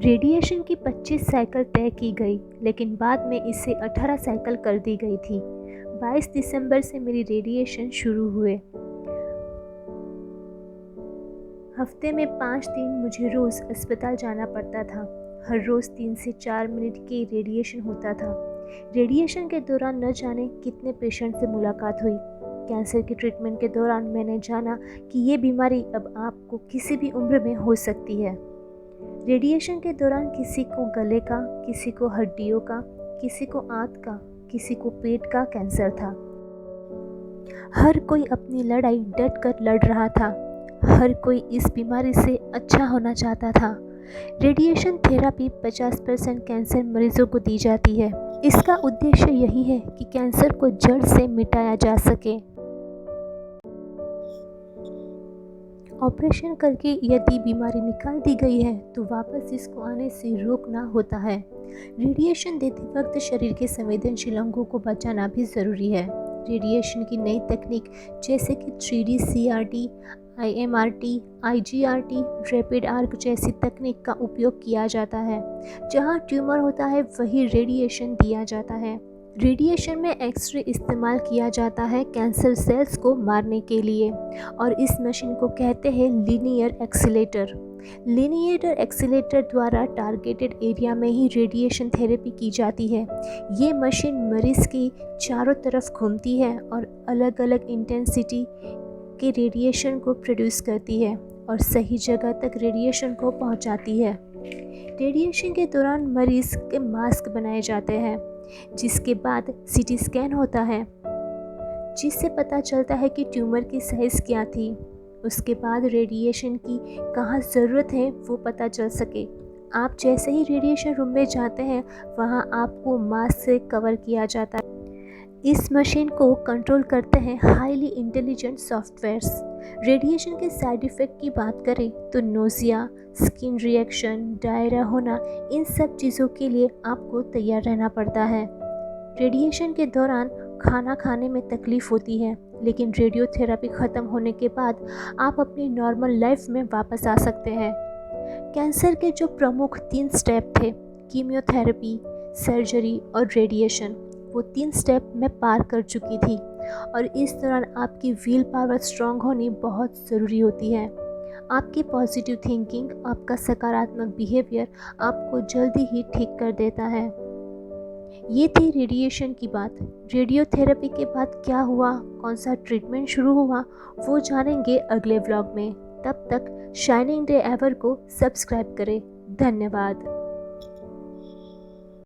Radiation की 25 cycle तय की गई, लेकिन बाद में इसे 18 साइकिल कर दी गई थी। 22 दिसंबर से मेरी रेडिएशन शुरू हुए। हफ्ते में 5 दिन मुझे रोज़ अस्पताल जाना पड़ता था। हर रोज़ 3 से 4 मिनट के रेडिएशन होता था। रेडिएशन के दौरान न जाने कितने पेशेंट से मुलाकात हुई। कैंसर के ट्रीटमेंट के दौरान मैंने जाना कि ये बीमारी अब आपको किसी भी उम्र में हो सकती है। रेडिएशन के दौरान किसी को गले का, किसी को हड्डियों का, किसी को आंत का, किसी को पेट का कैंसर था। हर कोई अपनी लड़ाई डट कर लड़ रहा था। हर कोई इस बीमारी से अच्छा होना चाहता था। रेडिएशन थेरेपी 50% कैंसर मरीजों को दी जाती है। इसका उद्देश्य यही है कि कैंसर को जड़ से मिटाया जा सके। ऑपरेशन करके यदि बीमारी निकाल दी गई है तो वापस इसको आने से रोकना होता है। रेडिएशन देते वक्त शरीर के संवेदनशील अंगों को बचाना भी ज़रूरी है। रेडिएशन की नई तकनीक जैसे कि 3D CRT, IMRT, IGRT, rapid arc जैसी तकनीक का उपयोग किया जाता है। जहां ट्यूमर होता है वहीं रेडिएशन दिया जाता है। रेडिएशन में एक्सरे इस्तेमाल किया जाता है कैंसर सेल्स को मारने के लिए, और इस मशीन को कहते हैं लीनियर एक्सीलेटर। लीनियर एक्सीलेटर द्वारा टारगेटेड एरिया में ही रेडिएशन थेरेपी की जाती है। ये मशीन मरीज की चारों तरफ घूमती है और अलग अलग इंटेंसिटी के रेडिएशन को प्रोड्यूस करती है और सही जगह तक रेडिएशन को पहुंचाती है। रेडिएशन के दौरान मरीज के मास्क बनाए जाते हैं, जिसके बाद CT स्कैन होता है, जिससे पता चलता है कि ट्यूमर की साइज़ क्या थी। उसके बाद रेडिएशन की कहाँ ज़रूरत है वो पता चल सके। आप जैसे ही रेडिएशन रूम में जाते हैं वहाँ आपको मास्क से कवर किया जाता है। इस मशीन को कंट्रोल करते हैं हाईली इंटेलिजेंट सॉफ्टवेयर्स। रेडिएशन के साइड इफ़ेक्ट की बात करें तो नोज़िया, स्किन रिएक्शन, डायरिया होना, इन सब चीज़ों के लिए आपको तैयार रहना पड़ता है। रेडिएशन के दौरान खाना खाने में तकलीफ़ होती है, लेकिन रेडियोथेरेपी ख़त्म होने के बाद आप अपनी नॉर्मल लाइफ में वापस आ सकते हैं। कैंसर के जो प्रमुख 3 स्टेप थे, कीमियोथेरेपी, सर्जरी और रेडिएशन, वो 3 स्टेप मैं पार कर चुकी थी, और इस दौरान आपकी विल पावर स्ट्रॉन्ग होनी बहुत ज़रूरी होती है। आपकी पॉजिटिव थिंकिंग, आपका सकारात्मक बिहेवियर आपको जल्दी ही ठीक कर देता है। ये थी रेडिएशन की बात। रेडियोथेरेपी के बाद क्या हुआ, कौन सा ट्रीटमेंट शुरू हुआ, वो जानेंगे अगले व्लॉग में। तब तक शाइनिंग डे एवर को सब्सक्राइब करें। धन्यवाद।